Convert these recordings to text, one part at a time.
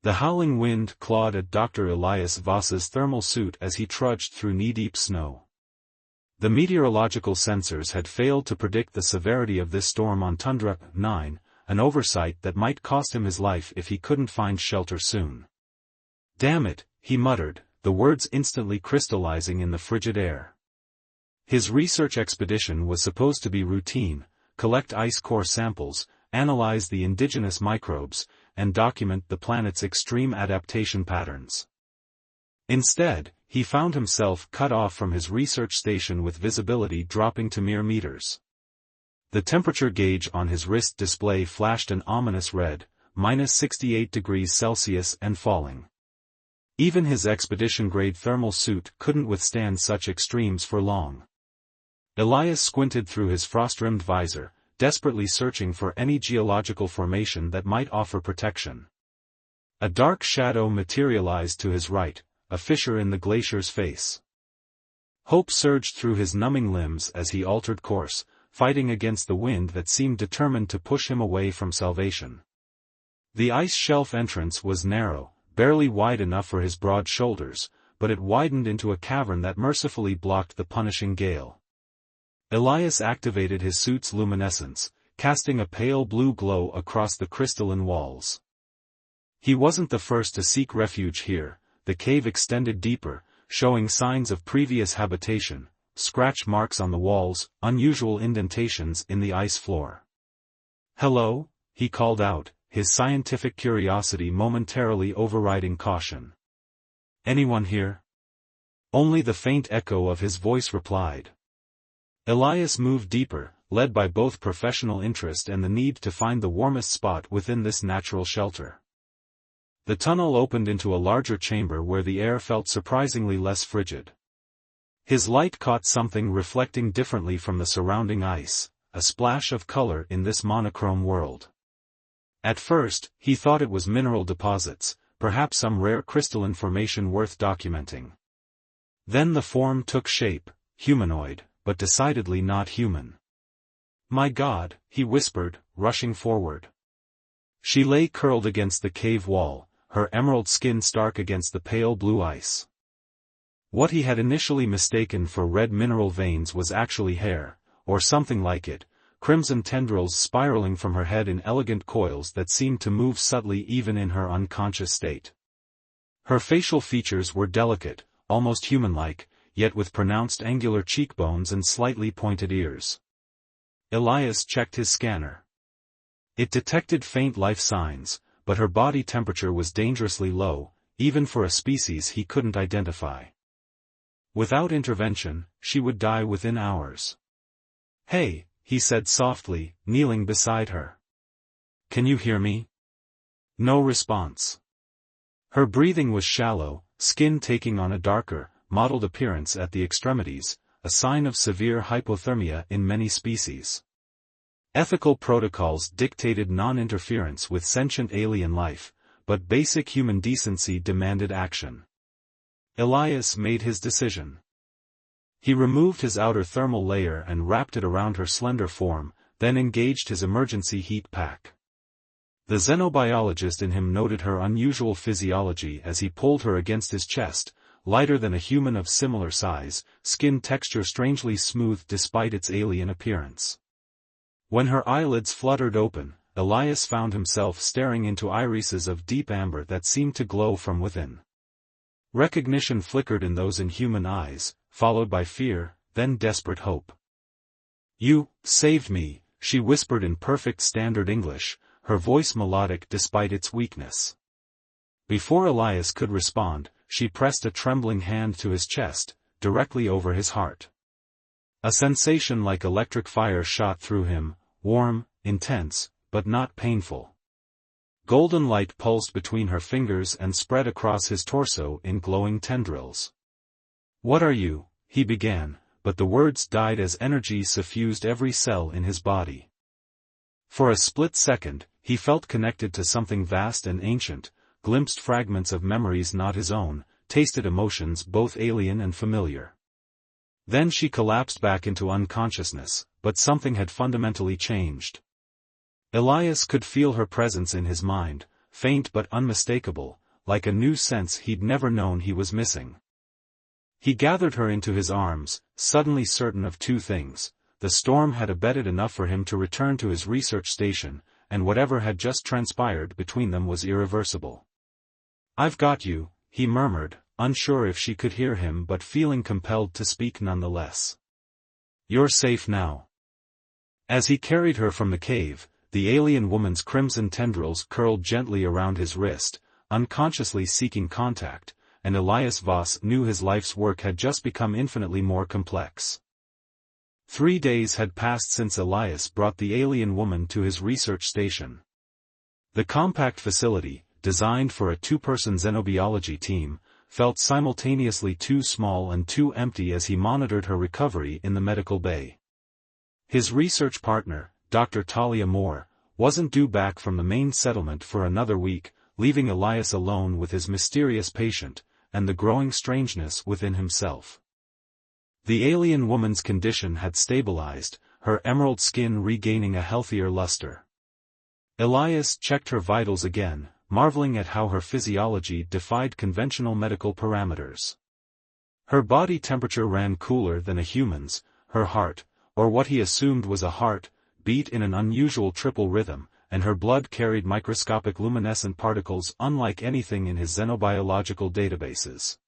The howling wind clawed at Dr. Elias Voss's thermal suit as he trudged through knee-deep snow. The meteorological sensors had failed to predict the severity of this storm on Tundra 9, an oversight that might cost him his life if he couldn't find shelter soon. "Damn it," he muttered, the words instantly crystallizing in the frigid air. His research expedition was supposed to be routine: collect ice core samples, analyze the indigenous microbes, and document the planet's extreme adaptation patterns. Instead, he found himself cut off from his research station with visibility dropping to mere meters. The temperature gauge on his wrist display flashed an ominous red, -68 degrees Celsius and falling. Even his expedition-grade thermal suit couldn't withstand such extremes for long. Elias squinted through his frost-rimmed visor, desperately searching for any geological formation that might offer protection. A dark shadow materialized to his right, a fissure in the glacier's face. Hope surged through his numbing limbs as he altered course, fighting against the wind that seemed determined to push him away from salvation. The ice shelf entrance was narrow, barely wide enough for his broad shoulders, but it widened into a cavern that mercifully blocked the punishing gale. Elias activated his suit's luminescence, casting a pale blue glow across the crystalline walls. He wasn't the first to seek refuge here. The cave extended deeper, showing signs of previous habitation, scratch marks on the walls, unusual indentations in the ice floor. "Hello?" he called out, his scientific curiosity momentarily overriding caution. "Anyone here?" Only the faint echo of his voice replied. Elias moved deeper, led by both professional interest and the need to find the warmest spot within this natural shelter. The tunnel opened into a larger chamber where the air felt surprisingly less frigid. His light caught something reflecting differently from the surrounding ice, a splash of color in this monochrome world. At first, he thought it was mineral deposits, perhaps some rare crystalline formation worth documenting. Then the form took shape, humanoid, but decidedly not human. "My God," he whispered, rushing forward. She lay curled against the cave wall, her emerald skin stark against the pale blue ice. What he had initially mistaken for red mineral veins was actually hair, or something like it, crimson tendrils spiraling from her head in elegant coils that seemed to move subtly even in her unconscious state. Her facial features were delicate, almost human-like, yet with pronounced angular cheekbones and slightly pointed ears. Elias checked his scanner. It detected faint life signs, but her body temperature was dangerously low, even for a species he couldn't identify. Without intervention, she would die within hours. "Hey," he said softly, kneeling beside her. "Can you hear me?" No response. Her breathing was shallow, skin taking on a darker, mottled appearance at the extremities, a sign of severe hypothermia in many species. Ethical protocols dictated non-interference with sentient alien life, but basic human decency demanded action. Elias made his decision. He removed his outer thermal layer and wrapped it around her slender form, then engaged his emergency heat pack. The xenobiologist in him noted her unusual physiology as he pulled her against his chest, lighter than a human of similar size, skin texture strangely smooth despite its alien appearance. When her eyelids fluttered open, Elias found himself staring into irises of deep amber that seemed to glow from within. Recognition flickered in those inhuman eyes, followed by fear, then desperate hope. "You saved me," she whispered in perfect standard English, her voice melodic despite its weakness. Before Elias could respond, she pressed a trembling hand to his chest, directly over his heart. A sensation like electric fire shot through him, warm, intense, but not painful. Golden light pulsed between her fingers and spread across his torso in glowing tendrils. "What are you?" he began, but the words died as energy suffused every cell in his body. For a split second, he felt connected to something vast and ancient, glimpsed fragments of memories not his own, tasted emotions both alien and familiar. Then she collapsed back into unconsciousness, but something had fundamentally changed. Elias could feel her presence in his mind, faint but unmistakable, like a new sense he'd never known he was missing. He gathered her into his arms, suddenly certain of two things: the storm had abated enough for him to return to his research station, and whatever had just transpired between them was irreversible. "I've got you," he murmured, unsure if she could hear him but feeling compelled to speak nonetheless. "You're safe now." As he carried her from the cave, the alien woman's crimson tendrils curled gently around his wrist, unconsciously seeking contact, and Elias Voss knew his life's work had just become infinitely more complex. 3 days had passed since Elias brought the alien woman to his research station. The compact facility, designed for a 2-person xenobiology team, felt simultaneously too small and too empty as he monitored her recovery in the medical bay. His research partner, Dr. Talia Moore, wasn't due back from the main settlement for another week, leaving Elias alone with his mysterious patient, and the growing strangeness within himself. The alien woman's condition had stabilized, her emerald skin regaining a healthier luster. Elias checked her vitals again, marveling at how her physiology defied conventional medical parameters. Her body temperature ran cooler than a human's, her heart, or what he assumed was a heart, beat in an unusual triple rhythm, and her blood carried microscopic luminescent particles unlike anything in his xenobiological databases.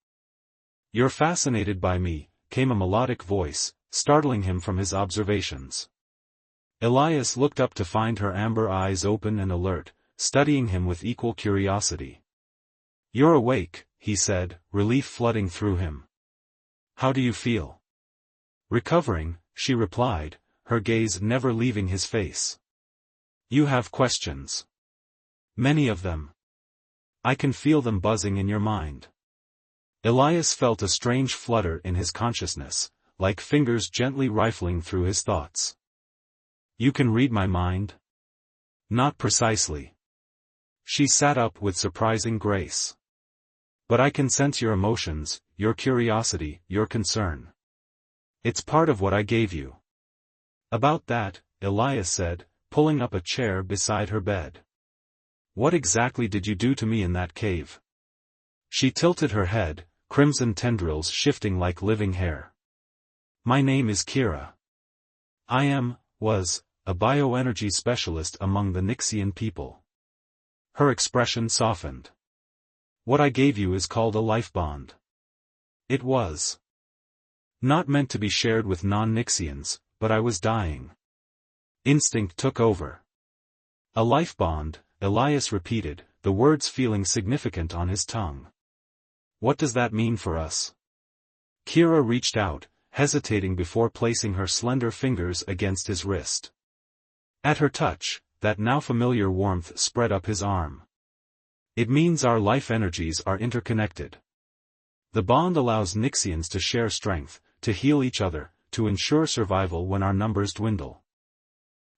"You're fascinated by me," came a melodic voice, startling him from his observations. Elias looked up to find her amber eyes open and alert, studying him with equal curiosity. "You're awake," he said, relief flooding through him. "How do you feel?" "Recovering," she replied, her gaze never leaving his face. "You have questions." "Many of them. I can feel them buzzing in your mind." Elias felt a strange flutter in his consciousness, like fingers gently rifling through his thoughts. "You can read my mind?" "Not precisely." She sat up with surprising grace. "But I can sense your emotions, your curiosity, your concern. It's part of what I gave you." "About that," Elias said, pulling up a chair beside her bed. "What exactly did you do to me in that cave?" She tilted her head, crimson tendrils shifting like living hair. "My name is Kira. I was, a bioenergy specialist among the Nixian people." Her expression softened. "What I gave you is called a life bond." It was not meant to be shared with non-Nixians, but I was dying. Instinct took over. "A life bond," Elias repeated, the words feeling significant on his tongue. "What does that mean for us?" Kira reached out, hesitating before placing her slender fingers against his wrist. At her touch, that now familiar warmth spread up his arm. "It means our life energies are interconnected. The bond allows Nixians to share strength, to heal each other, to ensure survival when our numbers dwindle."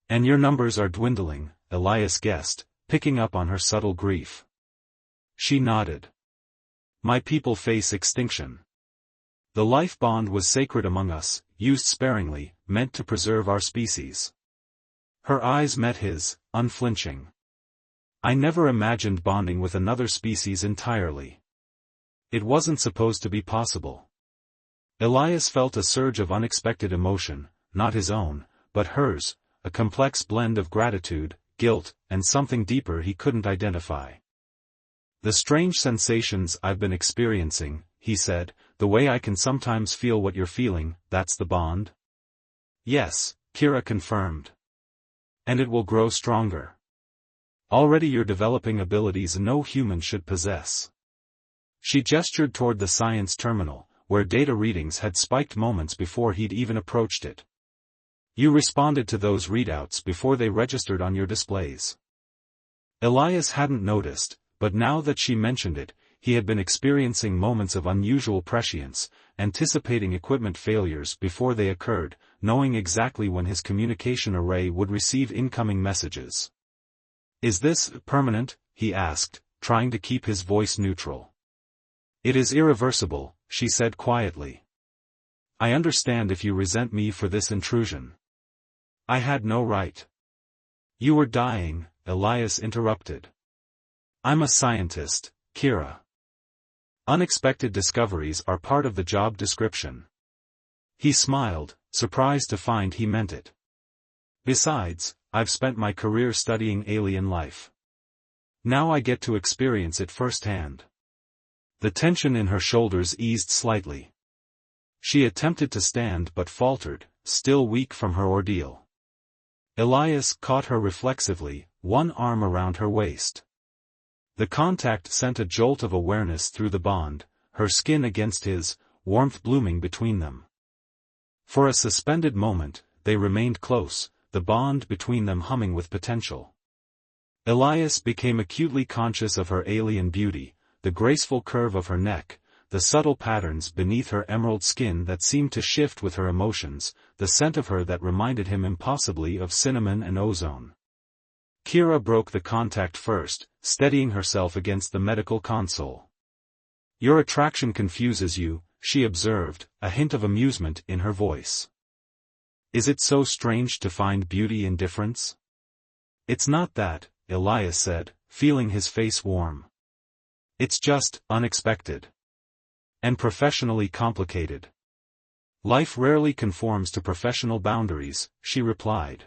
"And your numbers are dwindling," Elias guessed, picking up on her subtle grief. She nodded. "My people face extinction. The life bond was sacred among us, used sparingly, meant to preserve our species." Her eyes met his, unflinching. "I never imagined bonding with another species entirely. It wasn't supposed to be possible." Elias felt a surge of unexpected emotion, not his own, but hers, a complex blend of gratitude, guilt, and something deeper he couldn't identify. "The strange sensations I've been experiencing," he said, "the way I can sometimes feel what you're feeling, that's the bond?" "Yes," Kira confirmed. "And it will grow stronger. Already you're developing abilities no human should possess." She gestured toward the science terminal, where data readings had spiked moments before he'd even approached it. "You responded to those readouts before they registered on your displays." Elias hadn't noticed, but now that she mentioned it, he had been experiencing moments of unusual prescience, anticipating equipment failures before they occurred, knowing exactly when his communication array would receive incoming messages. "Is this permanent?" he asked, trying to keep his voice neutral. "It is irreversible," she said quietly. "I understand if you resent me for this intrusion." "I had no right." "You were dying," Elias interrupted. I'm a scientist, Kira. Unexpected discoveries are part of the job description. He smiled, surprised to find he meant it. Besides, I've spent my career studying alien life. Now I get to experience it firsthand. The tension in her shoulders eased slightly. She attempted to stand but faltered, still weak from her ordeal. Elias caught her reflexively, one arm around her waist. The contact sent a jolt of awareness through the bond, her skin against his, warmth blooming between them. For a suspended moment, they remained close, the bond between them humming with potential. Elias became acutely conscious of her alien beauty, the graceful curve of her neck, the subtle patterns beneath her emerald skin that seemed to shift with her emotions, the scent of her that reminded him impossibly of cinnamon and ozone. Kira broke the contact first, steadying herself against the medical console. "Your attraction confuses you," she observed, a hint of amusement in her voice. "Is it so strange to find beauty in difference?" "It's not that," Elias said, feeling his face warm. "It's just unexpected. And professionally complicated." "Life rarely conforms to professional boundaries," she replied.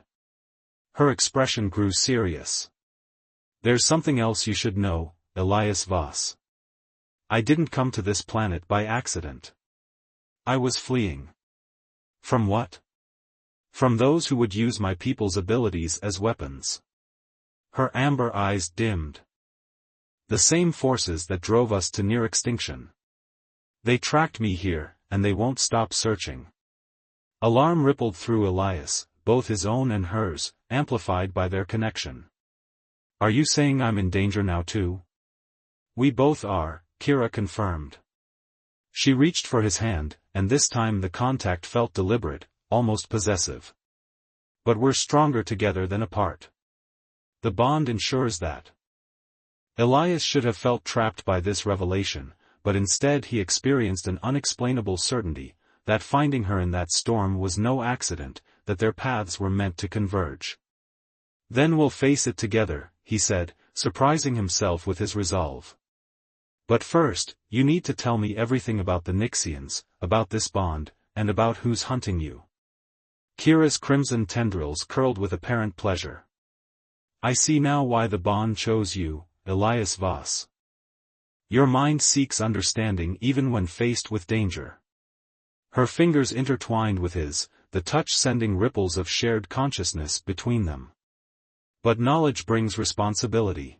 Her expression grew serious. "There's something else you should know, Elias Voss. I didn't come to this planet by accident. I was fleeing." "From what?" "From those who would use my people's abilities as weapons." Her amber eyes dimmed. "The same forces that drove us to near extinction. They tracked me here, and they won't stop searching." Alarm rippled through Elias, both his own and hers, amplified by their connection. "Are you saying I'm in danger now too?" "We both are," Kira confirmed. She reached for his hand, and this time the contact felt deliberate, almost possessive. "But we're stronger together than apart. The bond ensures that." Elias should have felt trapped by this revelation, but instead he experienced an unexplainable certainty, that finding her in that storm was no accident, that their paths were meant to converge. "Then we'll face it together," he said, surprising himself with his resolve. "But first, you need to tell me everything about the Nixians, about this bond, and about who's hunting you." Kira's crimson tendrils curled with apparent pleasure. "I see now why the bond chose you, Elias Voss. Your mind seeks understanding even when faced with danger." Her fingers intertwined with his, the touch sending ripples of shared consciousness between them. "But knowledge brings responsibility.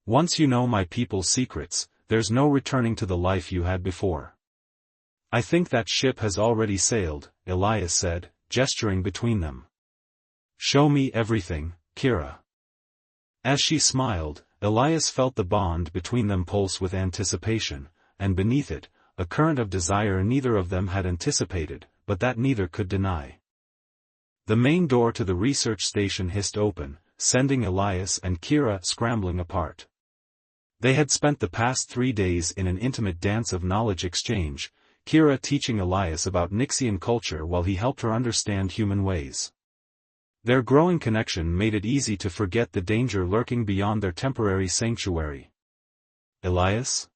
Once you know my people's secrets, there's no returning to the life you had before." "I think that ship has already sailed," Elias said, gesturing between them. "Show me everything, Kira." As she smiled, Elias felt the bond between them pulse with anticipation, and beneath it, a current of desire neither of them had anticipated, but that neither could deny. The main door to the research station hissed open, sending Elias and Kira scrambling apart. They had spent the past 3 days in an intimate dance of knowledge exchange, Kira teaching Elias about Nixian culture while he helped her understand human ways. Their growing connection made it easy to forget the danger lurking beyond their temporary sanctuary. "Elias?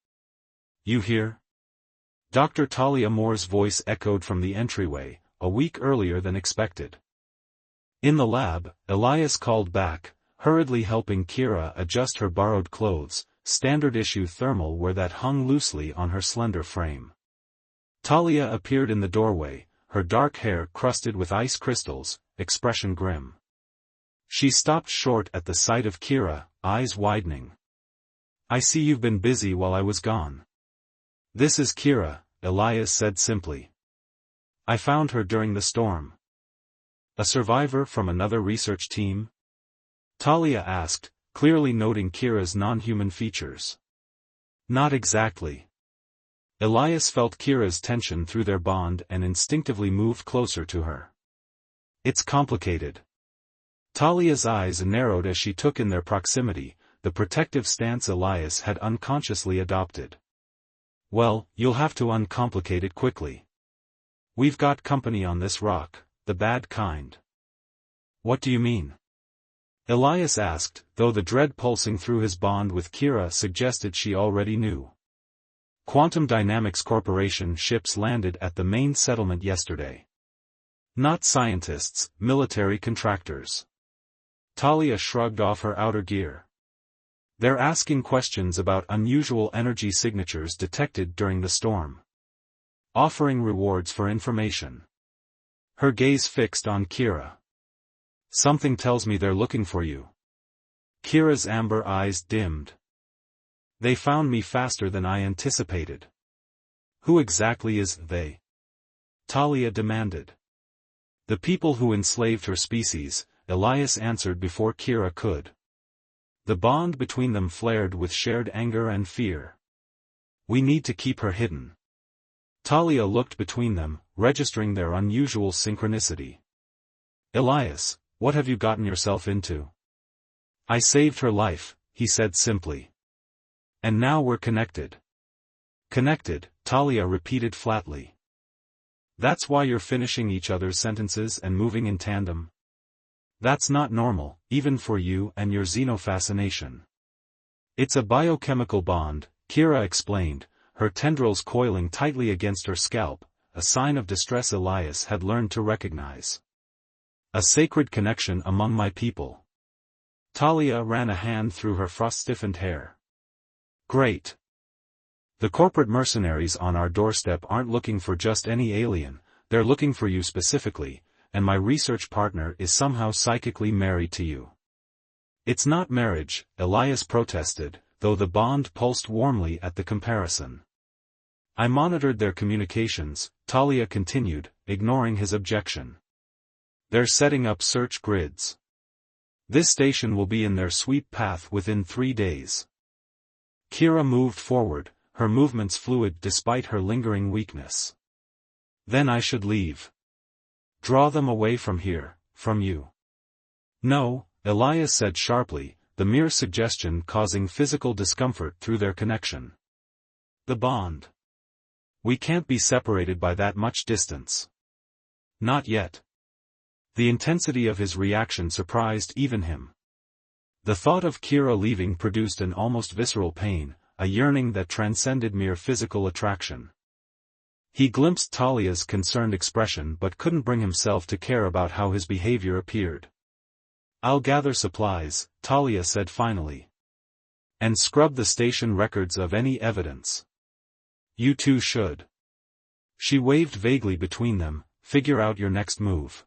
You here?" Dr. Talia Moore's voice echoed from the entryway, a week earlier than expected. In the lab, Elias called back, hurriedly helping Kira adjust her borrowed clothes, standard-issue thermal wear that hung loosely on her slender frame. Talia appeared in the doorway, her dark hair crusted with ice crystals, expression grim. She stopped short at the sight of Kira, eyes widening. "I see you've been busy while I was gone." "This is Kira," Elias said simply. "I found her during the storm." "A survivor from another research team?" Talia asked, clearly noting Kira's non-human features. "Not exactly." Elias felt Kira's tension through their bond and instinctively moved closer to her. "It's complicated." Talia's eyes narrowed as she took in their proximity, the protective stance Elias had unconsciously adopted. "Well, you'll have to uncomplicate it quickly. We've got company on this rock, the bad kind." "What do you mean?" Elias asked, though the dread pulsing through his bond with Kira suggested she already knew. Quantum Dynamics Corporation ships landed at the main settlement yesterday. Not scientists, military contractors. Talia shrugged off her outer gear. They're asking questions about unusual energy signatures detected during the storm. Offering rewards for information. Her gaze fixed on Kira. Something tells me they're looking for you. Kira's amber eyes dimmed. They found me faster than I anticipated. Who exactly is they? Talia demanded. The people who enslaved her species, Elias answered before Kira could. The bond between them flared with shared anger and fear. We need to keep her hidden. Talia looked between them, registering their unusual synchronicity. Elias, what have you gotten yourself into? I saved her life, he said simply. And now we're connected. Connected, Talia repeated flatly. That's why you're finishing each other's sentences and moving in tandem? That's not normal, even for you and your xenofascination. It's a biochemical bond, Kira explained, her tendrils coiling tightly against her scalp, a sign of distress Elias had learned to recognize. A sacred connection among my people. Talia ran a hand through her frost-stiffened hair. Great. The corporate mercenaries on our doorstep aren't looking for just any alien, they're looking for you specifically, and my research partner is somehow psychically married to you. It's not marriage, Elias protested, though the bond pulsed warmly at the comparison. I monitored their communications, Talia continued, ignoring his objection. They're setting up search grids. This station will be in their sweep path within 3 days. Kira moved forward, her movements fluid despite her lingering weakness. Then I should leave. Draw them away from here, from you. No, Elias said sharply, the mere suggestion causing physical discomfort through their connection. The bond. We can't be separated by that much distance. Not yet. The intensity of his reaction surprised even him. The thought of Kira leaving produced an almost visceral pain, a yearning that transcended mere physical attraction. He glimpsed Talia's concerned expression but couldn't bring himself to care about how his behavior appeared. I'll gather supplies, Talia said finally. And scrub the station records of any evidence. You two should. She waved vaguely between them, figure out your next move.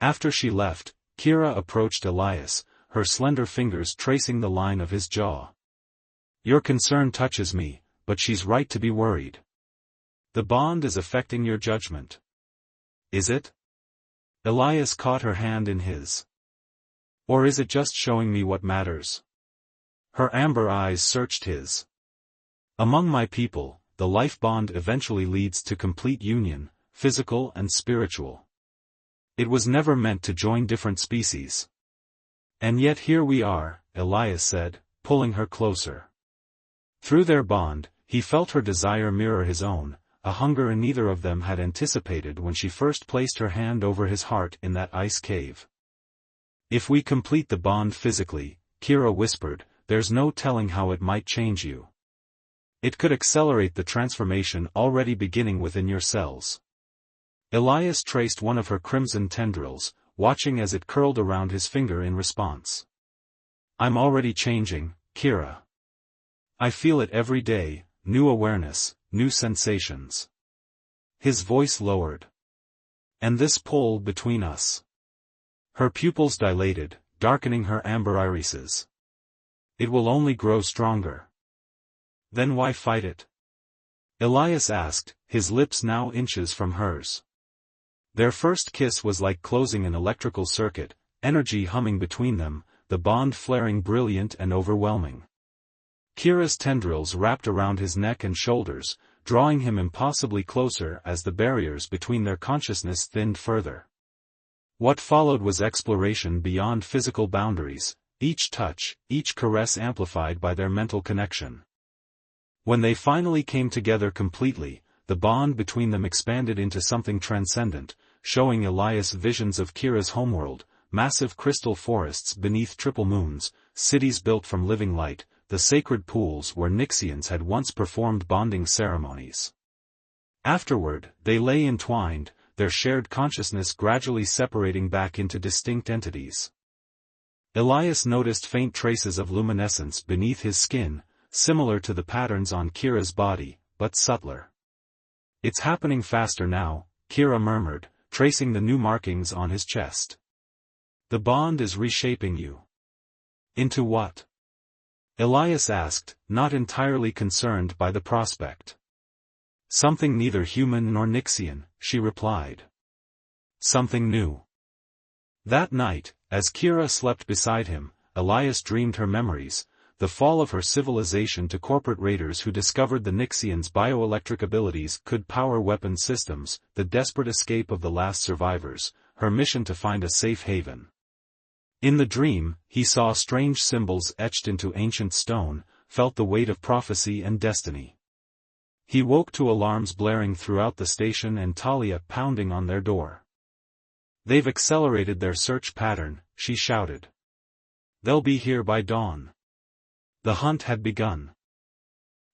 After she left, Kira approached Elias, her slender fingers tracing the line of his jaw. Your concern touches me, but she's right to be worried. The bond is affecting your judgment. Is it? Elias caught her hand in his. Or is it just showing me what matters? Her amber eyes searched his. Among my people, the life bond eventually leads to complete union, physical and spiritual. It was never meant to join different species. And yet here we are, Elias said, pulling her closer. Through their bond, he felt her desire mirror his own, a hunger neither of them had anticipated when she first placed her hand over his heart in that ice cave. If we complete the bond physically, Kira whispered, there's no telling how it might change you. It could accelerate the transformation already beginning within your cells. Elias traced one of her crimson tendrils, watching as it curled around his finger in response. I'm already changing, Kira. I feel it every day, new awareness, new sensations. His voice lowered. And this pull between us. Her pupils dilated, darkening her amber irises. It will only grow stronger. Then why fight it? Elias asked, his lips now inches from hers. Their first kiss was like closing an electrical circuit, energy humming between them, the bond flaring brilliant and overwhelming. Kira's tendrils wrapped around his neck and shoulders, drawing him impossibly closer as the barriers between their consciousness thinned further. What followed was exploration beyond physical boundaries, each touch, each caress amplified by their mental connection. When they finally came together completely, the bond between them expanded into something transcendent, showing Elias visions of Kira's homeworld, massive crystal forests beneath triple moons, cities built from living light, the sacred pools where Nixians had once performed bonding ceremonies. Afterward, they lay entwined, their shared consciousness gradually separating back into distinct entities. Elias noticed faint traces of luminescence beneath his skin, similar to the patterns on Kira's body, but subtler. "It's happening faster now," Kira murmured, tracing the new markings on his chest. "The bond is reshaping you." "Into what?" Elias asked, not entirely concerned by the prospect. "Something neither human nor Nixian," she replied. "Something new." That night, as Kira slept beside him, Elias dreamed her memories, the fall of her civilization to corporate raiders who discovered the Nixians' bioelectric abilities could power weapon systems, the desperate escape of the last survivors, her mission to find a safe haven. In the dream, he saw strange symbols etched into ancient stone, felt the weight of prophecy and destiny. He woke to alarms blaring throughout the station and Talia pounding on their door. "They've accelerated their search pattern," she shouted. "They'll be here by dawn." The hunt had begun.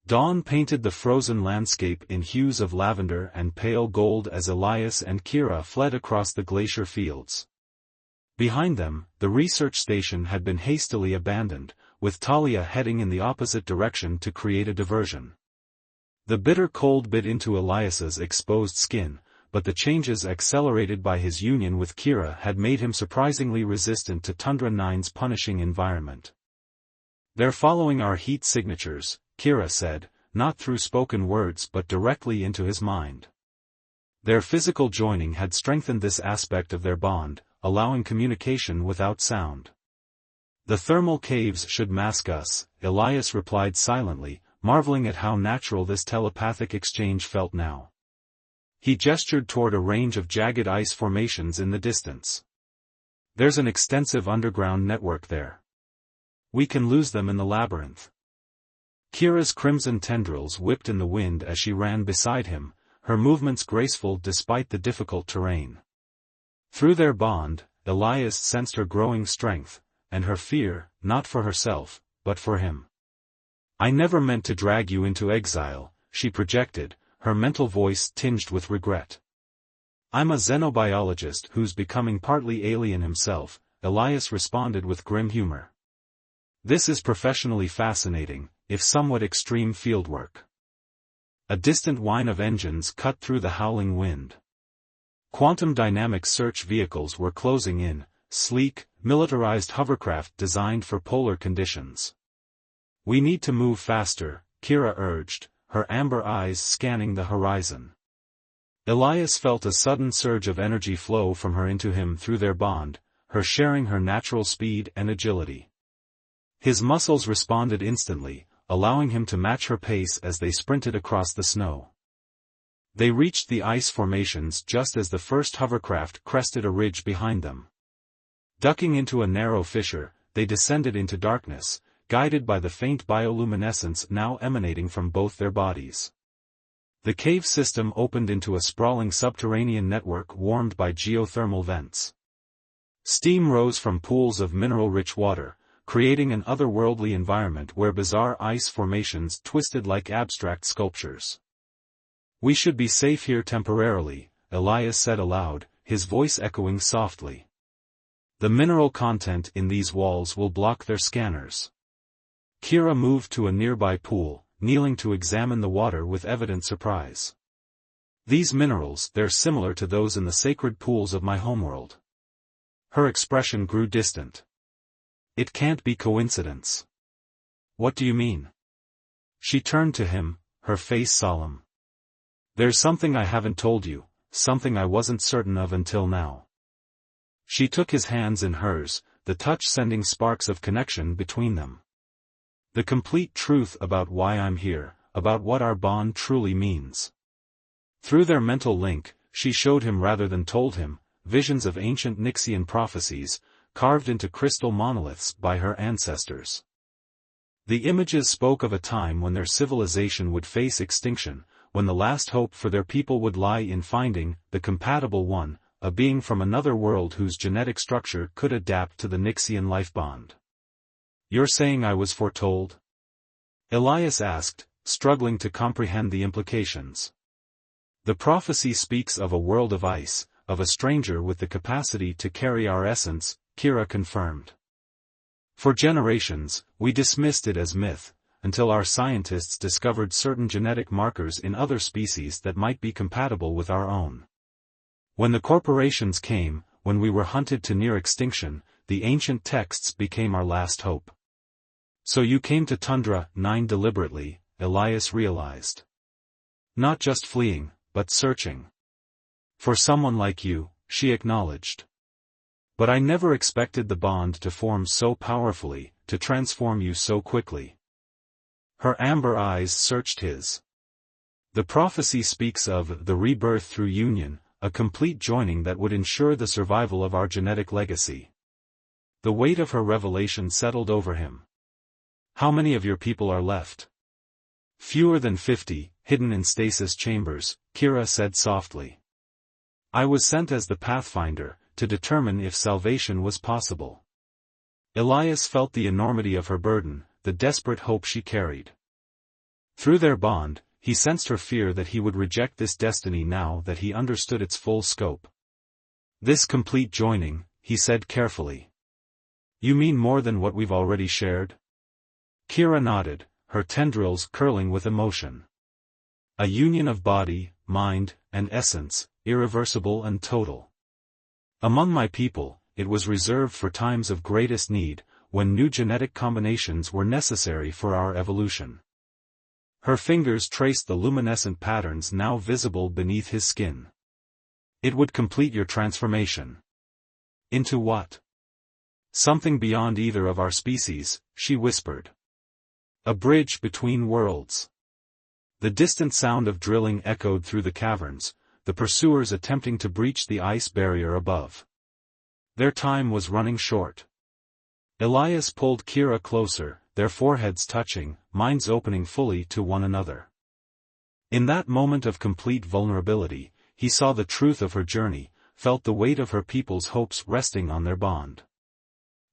Dawn painted the frozen landscape in hues of lavender and pale gold as Elias and Kira fled across the glacier fields. Behind them, the research station had been hastily abandoned, with Talia heading in the opposite direction to create a diversion. The bitter cold bit into Elias's exposed skin, but the changes accelerated by his union with Kira had made him surprisingly resistant to Tundra 9's punishing environment. "They're following our heat signatures," Kira said, not through spoken words but directly into his mind. Their physical joining had strengthened this aspect of their bond, allowing communication without sound. "The thermal caves should mask us," Elias replied silently, marveling at how natural this telepathic exchange felt now. He gestured toward a range of jagged ice formations in the distance. "There's an extensive underground network there. We can lose them in the labyrinth." Kira's crimson tendrils whipped in the wind as she ran beside him, her movements graceful despite the difficult terrain. Through their bond, Elias sensed her growing strength, and her fear, not for herself, but for him. "I never meant to drag you into exile," she projected, her mental voice tinged with regret. "I'm a xenobiologist who's becoming partly alien himself," Elias responded with grim humor. "This is professionally fascinating, if somewhat extreme fieldwork." A distant whine of engines cut through the howling wind. Quantum dynamic search vehicles were closing in, sleek, militarized hovercraft designed for polar conditions. "We need to move faster," Kira urged, her amber eyes scanning the horizon. Elias felt a sudden surge of energy flow from her into him through their bond, her sharing her natural speed and agility. His muscles responded instantly, allowing him to match her pace as they sprinted across the snow. They reached the ice formations just as the first hovercraft crested a ridge behind them. Ducking into a narrow fissure, they descended into darkness, guided by the faint bioluminescence now emanating from both their bodies. The cave system opened into a sprawling subterranean network warmed by geothermal vents. Steam rose from pools of mineral-rich water, creating an otherworldly environment where bizarre ice formations twisted like abstract sculptures. "We should be safe here temporarily," Elias said aloud, his voice echoing softly. "The mineral content in these walls will block their scanners." Kira moved to a nearby pool, kneeling to examine the water with evident surprise. "These minerals, they're similar to those in the sacred pools of my homeworld." Her expression grew distant. "It can't be coincidence." "What do you mean?" She turned to him, her face solemn. "There's something I haven't told you, something I wasn't certain of until now." She took his hands in hers, the touch sending sparks of connection between them. "The complete truth about why I'm here, about what our bond truly means." Through their mental link, she showed him rather than told him, visions of ancient Nixian prophecies, carved into crystal monoliths by her ancestors. The images spoke of a time when their civilization would face extinction, when the last hope for their people would lie in finding the compatible one, a being from another world whose genetic structure could adapt to the Nixian life bond. You're saying I was foretold? Elias asked, struggling to comprehend the implications. The prophecy speaks of a world of ice, of a stranger with the capacity to carry our essence, Kira confirmed. For generations, we dismissed it as myth, until our scientists discovered certain genetic markers in other species that might be compatible with our own. When the corporations came, when we were hunted to near extinction, the ancient texts became our last hope. So you came to Tundra 9 deliberately, Elias realized. Not just fleeing, but searching. For someone like you, she acknowledged. But I never expected the bond to form so powerfully, to transform you so quickly. Her amber eyes searched his. The prophecy speaks of the rebirth through union, a complete joining that would ensure the survival of our genetic legacy. The weight of her revelation settled over him. How many of your people are left? Fewer than 50, hidden in stasis chambers, Kira said softly. I was sent as the Pathfinder, to determine if salvation was possible. Elias felt the enormity of her burden, the desperate hope she carried. Through their bond, he sensed her fear that he would reject this destiny now that he understood its full scope. This complete joining, he said carefully. You mean more than what we've already shared? Kira nodded, her tendrils curling with emotion. A union of body, mind, and essence, irreversible and total. Among my people, it was reserved for times of greatest need, when new genetic combinations were necessary for our evolution. Her fingers traced the luminescent patterns now visible beneath his skin. It would complete your transformation. Into what? Something beyond either of our species, she whispered. A bridge between worlds. The distant sound of drilling echoed through the caverns, the pursuers attempting to breach the ice barrier above. Their time was running short. Elias pulled Kira closer, their foreheads touching, minds opening fully to one another. In that moment of complete vulnerability, he saw the truth of her journey, felt the weight of her people's hopes resting on their bond.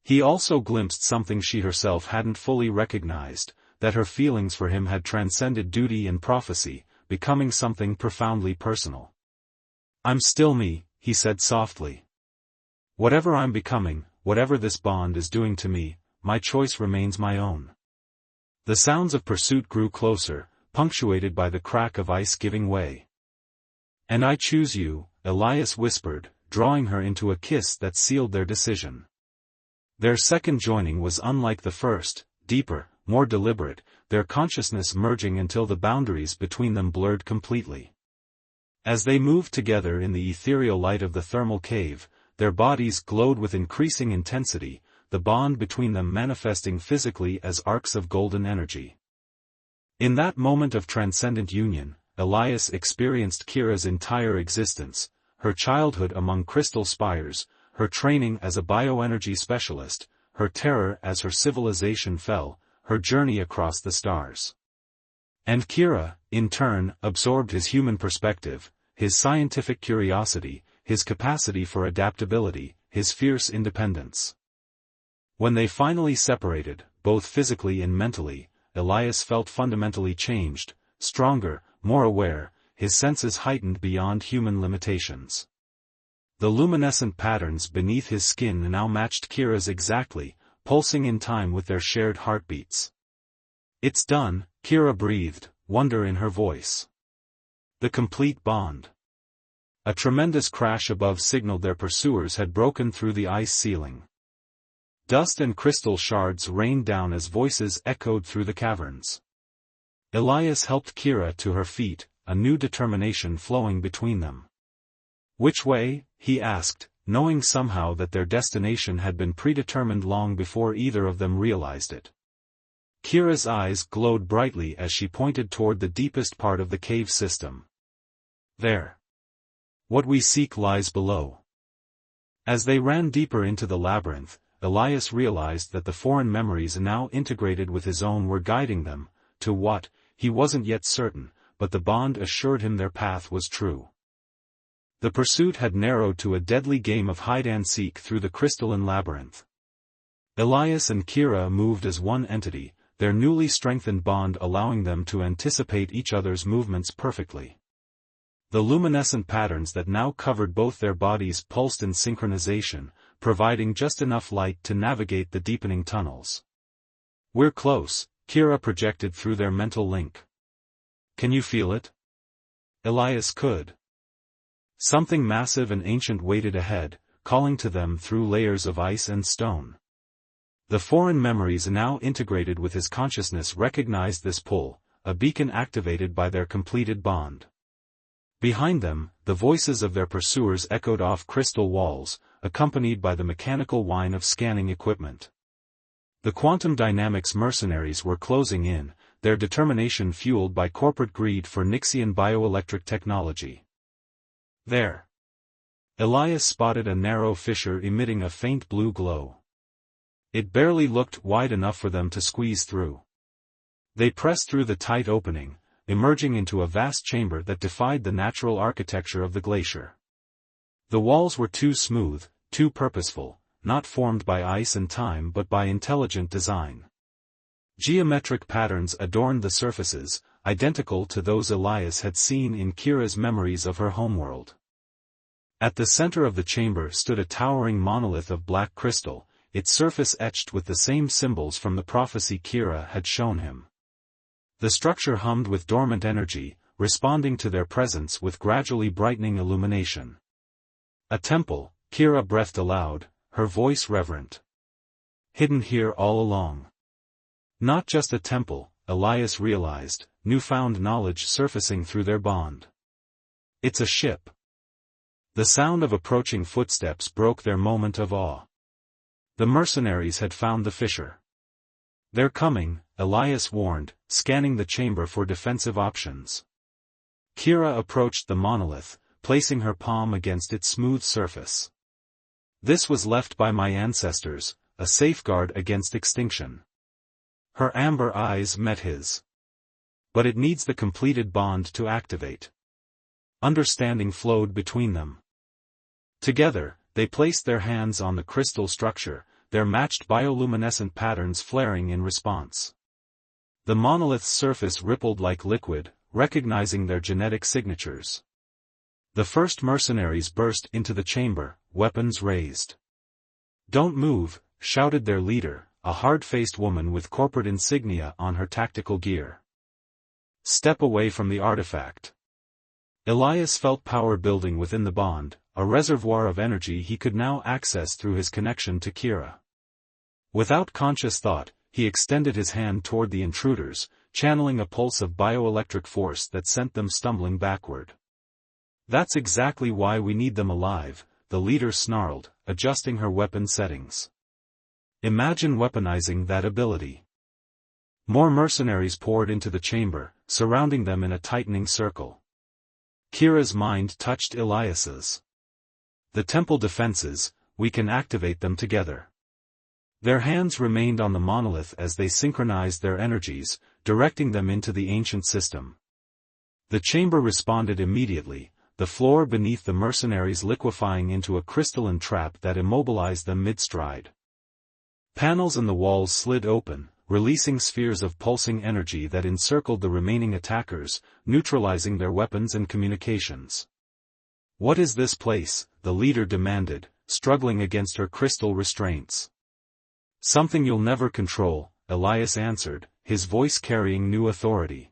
He also glimpsed something she herself hadn't fully recognized, that her feelings for him had transcended duty and prophecy, becoming something profoundly personal. I'm still me, he said softly. Whatever I'm becoming, whatever this bond is doing to me, my choice remains my own. The sounds of pursuit grew closer, punctuated by the crack of ice giving way. And I choose you, Elias whispered, drawing her into a kiss that sealed their decision. Their second joining was unlike the first, deeper, more deliberate, their consciousness merging until the boundaries between them blurred completely. As they moved together in the ethereal light of the thermal cave, their bodies glowed with increasing intensity, the bond between them manifesting physically as arcs of golden energy. In that moment of transcendent union, Elias experienced Kira's entire existence, her childhood among crystal spires, her training as a bioenergy specialist, her terror as her civilization fell, her journey across the stars. And Kira, in turn, absorbed his human perspective, his scientific curiosity, his capacity for adaptability, his fierce independence. When they finally separated, both physically and mentally, Elias felt fundamentally changed, stronger, more aware, his senses heightened beyond human limitations. The luminescent patterns beneath his skin now matched Kira's exactly, pulsing in time with their shared heartbeats. It's done, Kira breathed, wonder in her voice. The complete bond. A tremendous crash above signaled their pursuers had broken through the ice ceiling. Dust and crystal shards rained down as voices echoed through the caverns. Elias helped Kira to her feet, a new determination flowing between them. Which way? He asked, knowing somehow that their destination had been predetermined long before either of them realized it. Kira's eyes glowed brightly as she pointed toward the deepest part of the cave system. There. What we seek lies below. As they ran deeper into the labyrinth, Elias realized that the foreign memories now integrated with his own were guiding them, to what, he wasn't yet certain, but the bond assured him their path was true. The pursuit had narrowed to a deadly game of hide-and-seek through the crystalline labyrinth. Elias and Kira moved as one entity, their newly strengthened bond allowing them to anticipate each other's movements perfectly. The luminescent patterns that now covered both their bodies pulsed in synchronization, providing just enough light to navigate the deepening tunnels. "We're close," Kira projected through their mental link. "Can you feel it?" Elias could. Something massive and ancient waited ahead, calling to them through layers of ice and stone. The foreign memories now integrated with his consciousness recognized this pull, a beacon activated by their completed bond. Behind them, the voices of their pursuers echoed off crystal walls, accompanied by the mechanical whine of scanning equipment. The quantum dynamics mercenaries were closing in, their determination fueled by corporate greed for Nixian bioelectric technology. There. Elias spotted a narrow fissure emitting a faint blue glow. It barely looked wide enough for them to squeeze through. They pressed through the tight opening, emerging into a vast chamber that defied the natural architecture of the glacier. The walls were too smooth, too purposeful, not formed by ice and time but by intelligent design. Geometric patterns adorned the surfaces, identical to those Elias had seen in Kira's memories of her homeworld. At the center of the chamber stood a towering monolith of black crystal, its surface etched with the same symbols from the prophecy Kira had shown him. The structure hummed with dormant energy, responding to their presence with gradually brightening illumination. "A temple," Kira breathed aloud, her voice reverent. "Hidden here all along." Not just a temple, Elias realized, newfound knowledge surfacing through their bond. "It's a ship." The sound of approaching footsteps broke their moment of awe. The mercenaries had found the fissure. "They're coming," Elias warned, scanning the chamber for defensive options. Kira approached the monolith, placing her palm against its smooth surface. "This was left by my ancestors, a safeguard against extinction." Her amber eyes met his. "But it needs the completed bond to activate." Understanding flowed between them. Together, they placed their hands on the crystal structure, their matched bioluminescent patterns flaring in response. The monolith's surface rippled like liquid, recognizing their genetic signatures. The first mercenaries burst into the chamber, weapons raised. "Don't move," shouted their leader, a hard-faced woman with corporate insignia on her tactical gear. "Step away from the artifact." Elias felt power building within the bond, a reservoir of energy he could now access through his connection to Kira. Without conscious thought, he extended his hand toward the intruders, channeling a pulse of bioelectric force that sent them stumbling backward. "That's exactly why we need them alive," the leader snarled, adjusting her weapon settings. "Imagine weaponizing that ability." More mercenaries poured into the chamber, surrounding them in a tightening circle. Kira's mind touched Elias's. "The temple defenses, we can activate them together." Their hands remained on the monolith as they synchronized their energies, directing them into the ancient system. The chamber responded immediately, the floor beneath the mercenaries liquefying into a crystalline trap that immobilized them mid-stride. Panels in the walls slid open, releasing spheres of pulsing energy that encircled the remaining attackers, neutralizing their weapons and communications. "What is this place?" the leader demanded, struggling against her crystal restraints. "Something you'll never control," Elias answered, his voice carrying new authority.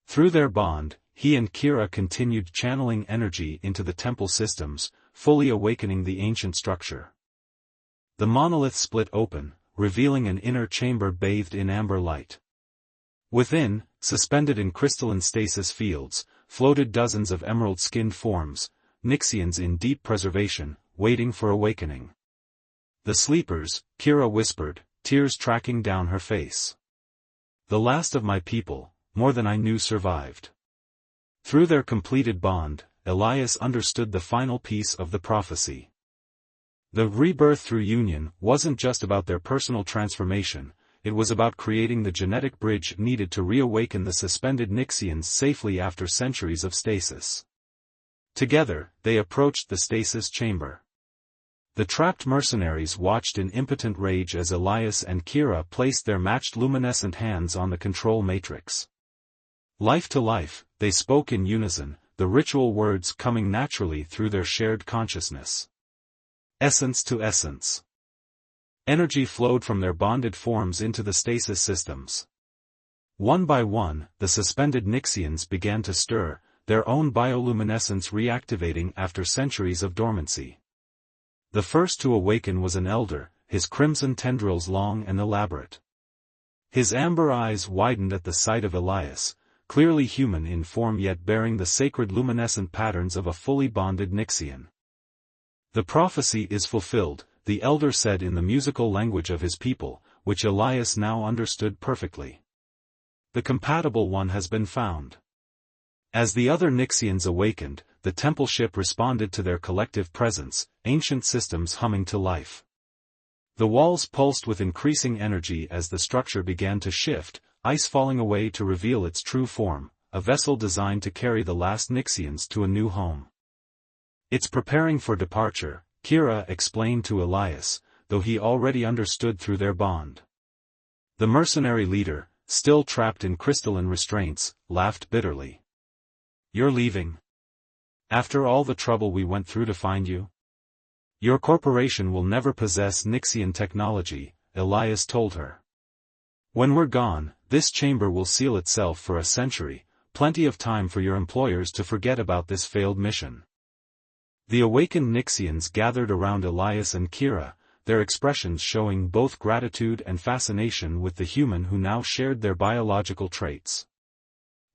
Through their bond, he and Kira continued channeling energy into the temple systems, fully awakening the ancient structure. The monolith split open, revealing an inner chamber bathed in amber light. Within, suspended in crystalline stasis fields, floated dozens of emerald-skinned forms, Nixians in deep preservation, waiting for awakening. "The sleepers," Kira whispered, tears tracking down her face. "The last of my people, more than I knew survived." Through their completed bond, Elias understood the final piece of the prophecy. The rebirth through union wasn't just about their personal transformation, it was about creating the genetic bridge needed to reawaken the suspended Nixians safely after centuries of stasis. Together, they approached the stasis chamber. The trapped mercenaries watched in impotent rage as Elias and Kira placed their matched luminescent hands on the control matrix. Life to life, they spoke in unison, the ritual words coming naturally through their shared consciousness. Essence to essence. Energy flowed from their bonded forms into the stasis systems. One by one, the suspended Nixians began to stir, their own bioluminescence reactivating after centuries of dormancy. The first to awaken was an elder, his crimson tendrils long and elaborate. His amber eyes widened at the sight of Elias, clearly human in form yet bearing the sacred luminescent patterns of a fully bonded Nixian. The prophecy is fulfilled, the elder said in the musical language of his people, which Elias now understood perfectly. The compatible one has been found. As the other Nixians awakened, the temple ship responded to their collective presence, ancient systems humming to life. The walls pulsed with increasing energy as the structure began to shift, ice falling away to reveal its true form, a vessel designed to carry the last Nixians to a new home. It's preparing for departure, Kira explained to Elias, though he already understood through their bond. The mercenary leader, still trapped in crystalline restraints, laughed bitterly. You're leaving? After all the trouble we went through to find you? Your corporation will never possess Nixian technology, Elias told her. When we're gone, this chamber will seal itself for a century, plenty of time for your employers to forget about this failed mission. The awakened Nixians gathered around Elias and Kira, their expressions showing both gratitude and fascination with the human who now shared their biological traits.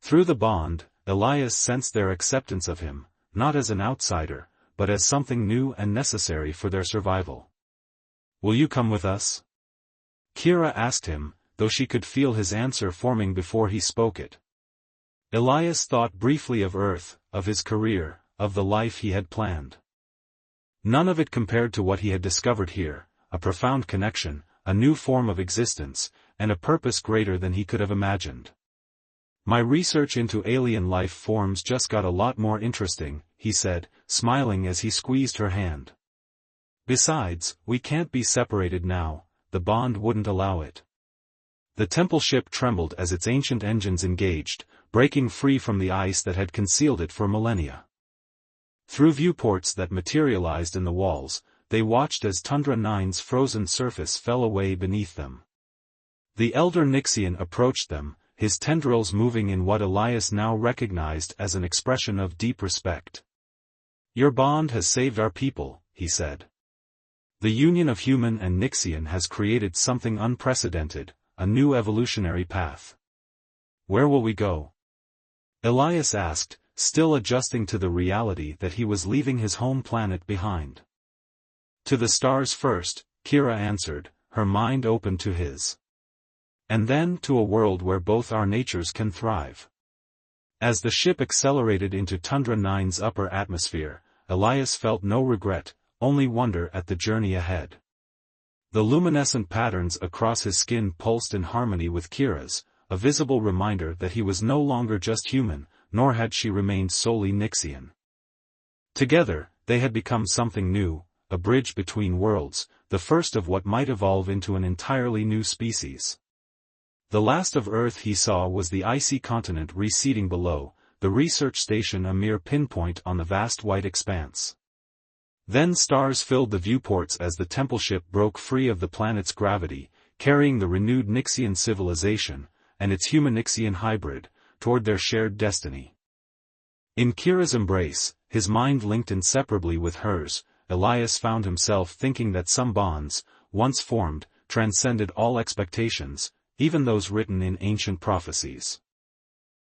Through the bond, Elias sensed their acceptance of him, not as an outsider, but as something new and necessary for their survival. Will you come with us? Kira asked him, though she could feel his answer forming before he spoke it. Elias thought briefly of Earth, of his career, of the life he had planned. None of it compared to what he had discovered here, a profound connection, a new form of existence, and a purpose greater than he could have imagined. My research into alien life forms just got a lot more interesting, he said, smiling as he squeezed her hand. Besides, we can't be separated now, the bond wouldn't allow it. The temple ship trembled as its ancient engines engaged, breaking free from the ice that had concealed it for millennia. Through viewports that materialized in the walls, they watched as Tundra 9's frozen surface fell away beneath them. The elder Nixian approached them, his tendrils moving in what Elias now recognized as an expression of deep respect. Your bond has saved our people, he said. The union of human and Nixian has created something unprecedented, a new evolutionary path. Where will we go? Elias asked, still adjusting to the reality that he was leaving his home planet behind. To the stars first, Kira answered, her mind open to his. And then to a world where both our natures can thrive. As the ship accelerated into Tundra 9's upper atmosphere, Elias felt no regret, only wonder at the journey ahead. The luminescent patterns across his skin pulsed in harmony with Kira's, a visible reminder that he was no longer just human, nor had she remained solely Nixian. Together, they had become something new, a bridge between worlds, the first of what might evolve into an entirely new species. The last of Earth he saw was the icy continent receding below, the research station a mere pinpoint on the vast white expanse. Then stars filled the viewports as the temple ship broke free of the planet's gravity, carrying the renewed Nixian civilization, and its human-Nixian hybrid, toward their shared destiny. In Kira's embrace, his mind linked inseparably with hers, Elias found himself thinking that some bonds, once formed, transcended all expectations, even those written in ancient prophecies.